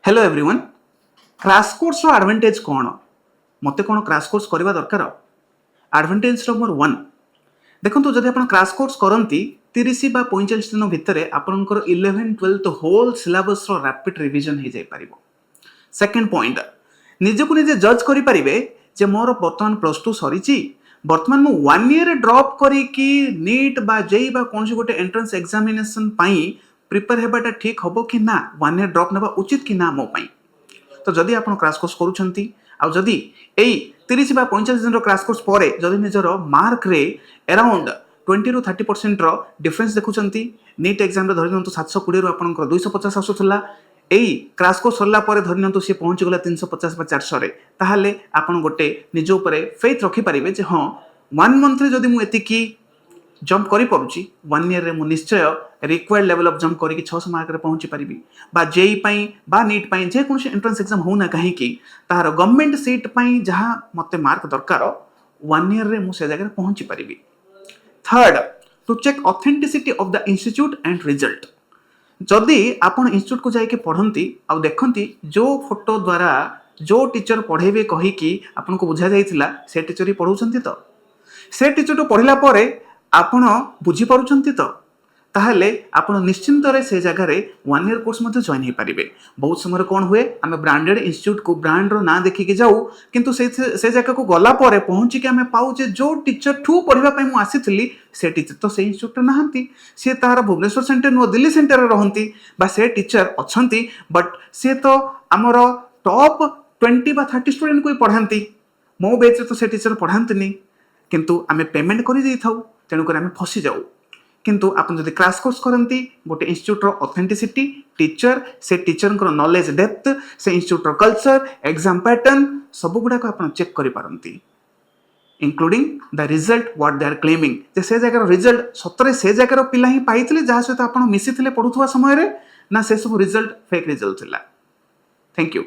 Hello everyone crash course रो advantage कौन मते कौन क्रैश कोर्स करबा दरकार एडवांटेज नंबर 1 देखंतु जदि आपण क्रैश कोर्स करंती 30 बा 45 दिन भितर आपनकर 11 12 होल सिलेबस रो रैपिड रिवीजन हे जाय परिबो। सेकंड पॉइंट निजको निजे जज करि परिबे जे मोर वर्तमान प्लस 2 सरीची वर्तमान मु 1 ईयर ड्रॉप करी कि नीट बा जेई बा कोनसी गोटे एंट्रेंस एग्जामिनेशन पई प्रिपेयर हेबाटा ठीक हबो कि ना 1 ईयर ड्रॉप नेबा उचित कि ना मो पई। तो जदि आपण क्रैश कोर्स करूछंती आ जदि एई 30 बा 45 दिन रो क्रैश कोर्स परे जदि निजरो मार्क रे अराउंड 20 ରୁ 30% रो डिफरेंस देखुछंती नीट एग्जाम रे धरि नंतु 720 रो आपनकर 250 आसुथला एई क्रैश कोर्स सरला परे धरि नंतु से पहुंची गला 350 बा 400 रे ताहाले आपण गोटे निज ऊपर फेथ रखि परिबे जे हां 1 मंथ रे जदि मु एति की जंप करि परुची 1 ईयर रे मु निश्चय रिक्वायर्ड लेवल ऑफ जंप करी 600 मार्क रे पहुंची परिबी बा जेई पई बा नीट पई जे कोनसे एंट्रेंस एग्जाम होना कहीं की तार गवर्नमेंट सीट पई जहां मते मार्क दरकार 1 ईयर रे मु से जगह पहुंची परिबी। Third to check authenticity of the institute and result जदि आपण इंस्टीट्यूट को जाई के पढंती आ देखंती जो फोटो द्वारा जो टीचर पढेबे कहि की आपन को बुझा जाईतिला से टीचर ही पढौछंती तो से टीचर तो पढिला परे आपण बुझी पारुछंती तो ताहले आपण निश्चिंत रे से जगह रे 1 ईयर कोर्स मध्ये जॉइन हे परिबे। बहुत समय कोन हुए आमे ब्रांडेड इंस्टीट्यूट को ब्रांड रो ना देखि के जाऊ किंतु से जगह को गला परे पहुंची के आमे पाऊ जे जो टीचर ठू पढिबा पई मु आसीथिली से टीचर तो से इंस्टीट्यूट नहंती से तार भुवनेश्वर सेंटर नो दिल्ली सेंटर रे रहंती बा से टीचर अछंती बट से तो हमर टॉप 20 बा 30 स्टूडेंट को पढांती मो बेच तो से टीचर पढांतनी किंतु आमे पेमेंट करि देई थाउ तेनु कर आमे फसी जाऊ किंतु आपण जदि क्रैश कोर्स करंती गोटे इंस्टीट्यूट रो ऑथेंटिसिटी टीचर से टीचर को नॉलेज डेप्थ से इंस्टीट्यूट रो कल्चर एग्जाम पैटर्न सब गुडा को आपण चेक करि पारंती including the result what they are claiming जे से जगह रिजल्ट सतरे से जगह पिला ही पाइथिले जहा सहित आपण मिसिथिले पढुथवा समय रे ना से सब रिजल्ट फेक रिजल्ट थिला। Thank you.